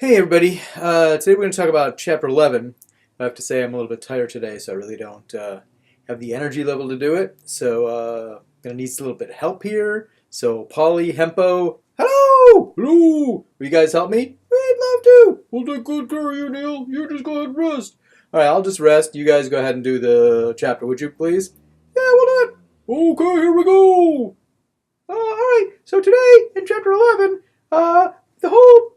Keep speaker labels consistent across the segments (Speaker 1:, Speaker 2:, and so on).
Speaker 1: Hey everybody, today we're going to talk about Chapter 11. I have to say I'm a little bit tired today, so I really don't have the energy level to do it. So I'm going to need a little bit of help here. So Polly, Hempo, hello! Hello! Will you guys help me? We'd love to! We'll take good care of you, Neil. You just go ahead and rest. Alright, I'll just rest. You guys go ahead and do the chapter, would you please? Yeah, we'll do it! Okay, here we go! Alright, so today in Chapter 11, the whole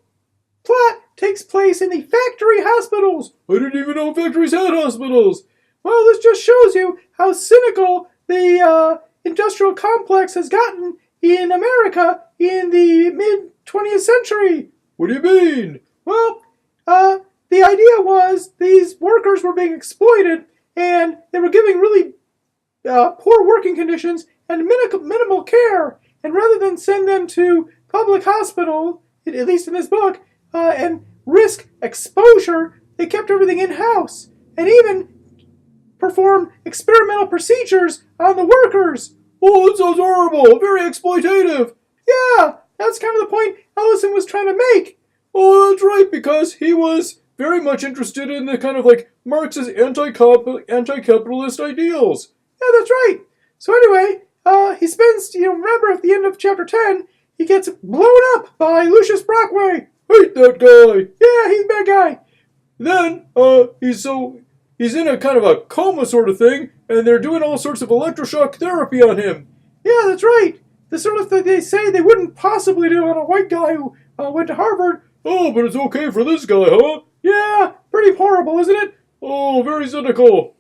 Speaker 1: plot takes place in the factory hospitals. I didn't even know factories had hospitals. Well, this just shows you how cynical the industrial complex has gotten in America in the mid-20th century. What do you mean? Well, the idea was these workers were being exploited and they were giving really poor working conditions and minimal care. And rather than send them to public hospital, at least in this book, and risk exposure, they kept everything in-house and even performed experimental procedures on the workers. Oh, that sounds horrible. Very exploitative. Yeah, that's kind of the point Ellison was trying to make. Oh, that's right, because he was very much interested in the kind of like Marx's anti-capitalist ideals. Yeah, that's right. So anyway, he spends, remember at the end of chapter 10, he gets blown up by Lucius Brockway. Hate that guy. Yeah, he's a bad guy. Then, he's in a kind of a coma sort of thing, and they're doing all sorts of electroshock therapy on him. Yeah, that's right. The sort of thing they say they wouldn't possibly do on a white guy who went to Harvard. Oh, but it's okay for this guy, huh? Yeah, pretty horrible, isn't it? Oh, very cynical.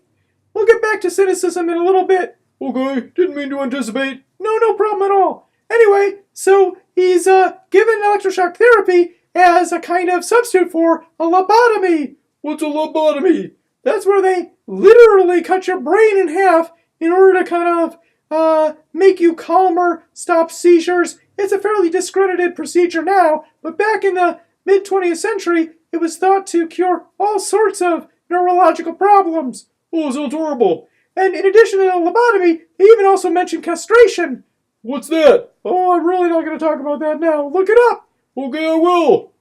Speaker 1: We'll get back to cynicism in a little bit. Okay, didn't mean to anticipate. No problem at all. Anyway, so he's given electroshock therapy as a kind of substitute for a lobotomy. What's a lobotomy? That's where they literally cut your brain in half in order to kind of make you calmer, stop seizures. It's a fairly discredited procedure now, but back in the mid-20th century, it was thought to cure all sorts of neurological problems. Oh, sounds horrible. And in addition to lobotomy, they even also mentioned castration. What's that? Oh, I'm really not going to talk about that now. Look it up. Okay, I will.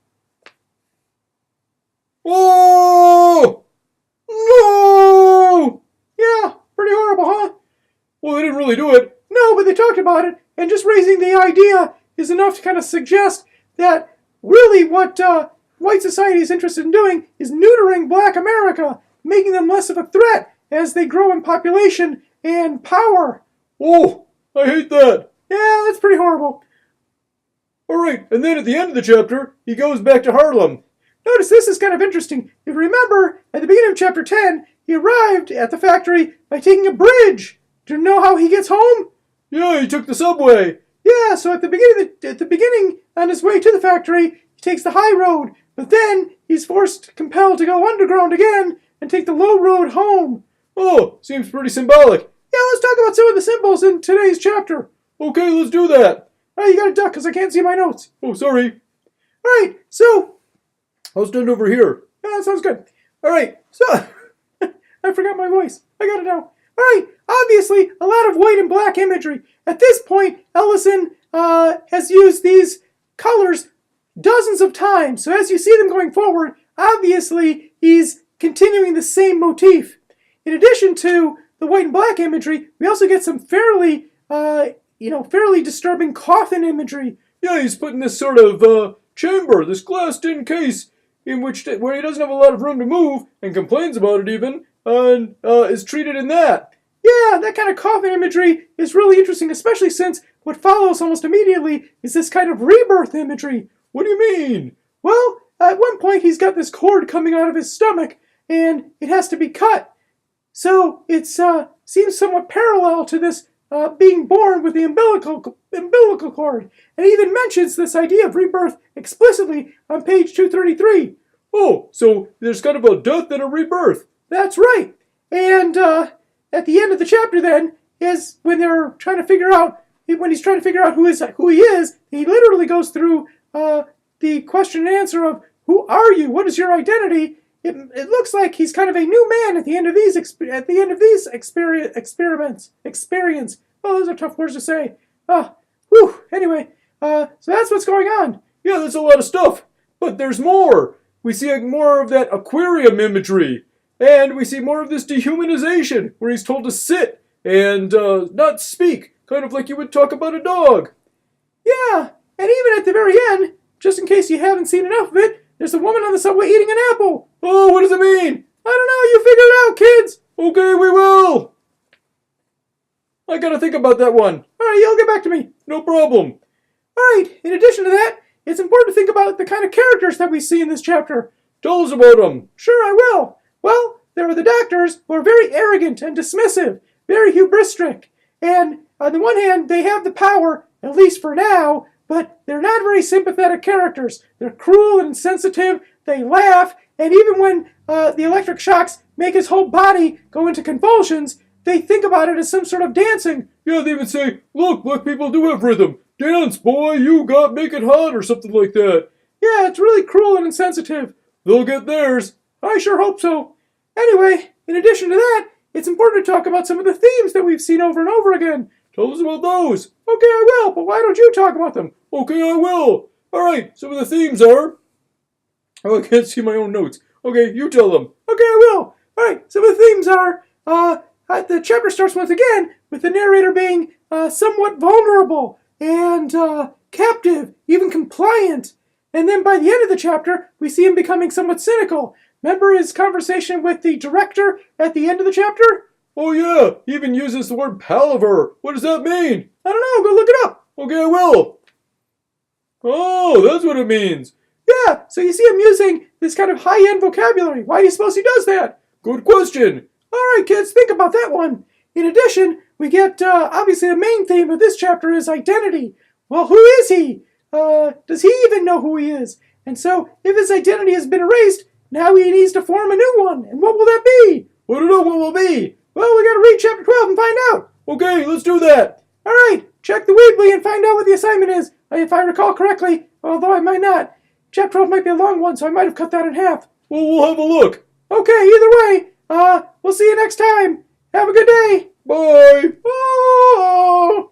Speaker 1: Oh! No! Yeah, pretty horrible, huh? Well, they didn't really do it. No, but they talked about it, and just raising the idea is enough to kind of suggest that really what white society is interested in doing is neutering black America, making them less of a threat as they grow in population and power. Oh, I hate that. Yeah, that's pretty horrible. Alright, and then at the end of the chapter, he goes back to Harlem. Notice this is kind of interesting. If you remember, at the beginning of chapter 10, he arrived at the factory by taking a bridge. Do you know how he gets home? Yeah, he took the subway. Yeah, so at the beginning, on his way to the factory, he takes the high road, but then he's compelled to go underground again and take the low road home. Oh, seems pretty symbolic. Yeah, let's talk about some of the symbols in today's chapter. Okay, let's do that. All right, you gotta duck because I can't see my notes. Oh, sorry. All right, so I'll stand over here. Yeah, that sounds good. All right, so I forgot my voice. I got it now. All right, obviously a lot of white and black imagery. At this point, Ellison has used these colors dozens of times. So as you see them going forward, obviously he's continuing the same motif. In addition to the white and black imagery, we also get some fairly disturbing coffin imagery. Yeah, he's put in this sort of chamber, this glassed-in case, where he doesn't have a lot of room to move, and complains about it even, and is treated in that. Yeah, that kind of coffin imagery is really interesting, especially since what follows almost immediately is this kind of rebirth imagery. What do you mean? Well, at one point he's got this cord coming out of his stomach, and it has to be cut. So it seems somewhat parallel to this being born with the umbilical cord. And he even mentions this idea of rebirth explicitly on page 233. Oh, so there's kind of a death and a rebirth. That's right. And at the end of the chapter then, is when they're trying to figure out, when he's trying to figure out who he is, he literally goes through the question and answer of, who are you? What is your identity? It looks like he's kind of a new man at the end of these experience. Oh, those are tough words to say. Anyway, so that's what's going on. Yeah, that's a lot of stuff. But there's more. We see more of that aquarium imagery. And we see more of this dehumanization, where he's told to sit and not speak, kind of like you would talk about a dog. Yeah, and even at the very end, just in case you haven't seen enough of it, there's a woman on the subway eating an apple. Oh, what does it mean? I don't know, you figure it out, kids. Okay, we will. I gotta think about that one. Alright, you'll get back to me. No problem. Alright, in addition to that, it's important to think about the kind of characters that we see in this chapter. Tell us about them. Sure, I will. Well, there are the doctors who are very arrogant and dismissive, very hubristic. And on the one hand, they have the power, at least for now, but they're not very sympathetic characters. They're cruel and insensitive, they laugh, and even when the electric shocks make his whole body go into convulsions, they think about it as some sort of dancing. Yeah, they even say, look, black people do have rhythm. Dance, boy, make it hot, or something like that. Yeah, it's really cruel and insensitive. They'll get theirs. I sure hope so. Anyway, in addition to that, it's important to talk about some of the themes that we've seen over and over again. Tell us about those. Okay, I will, but why don't you talk about them? Okay, I will. All right, some of the themes are... Oh, I can't see my own notes. Okay, you tell them. Okay, I will. All right, some of the themes are... the chapter starts once again with the narrator being somewhat vulnerable and captive, even compliant. And then by the end of the chapter, we see him becoming somewhat cynical. Remember his conversation with the director at the end of the chapter? Oh yeah, he even uses the word palaver. What does that mean? I don't know, go look it up. Okay, I will. Oh, that's what it means. Yeah, so you see him using this kind of high-end vocabulary. Why do you suppose he does that? Good question. All right, kids, think about that one. In addition, we get, obviously the main theme of this chapter is identity. Well, who is he? Does he even know who he is? And so, if his identity has been erased, now he needs to form a new one. And what will that be? I don't know what will be. Well, we gotta read chapter 12 and find out. Okay, let's do that. All right, check the Weebly and find out what the assignment is. If I recall correctly, although I might not. Chapter 12 might be a long one, so I might have cut that in half. Well, we'll have a look. Okay, either way, we'll see you next time. Have a good day. Bye. Oh.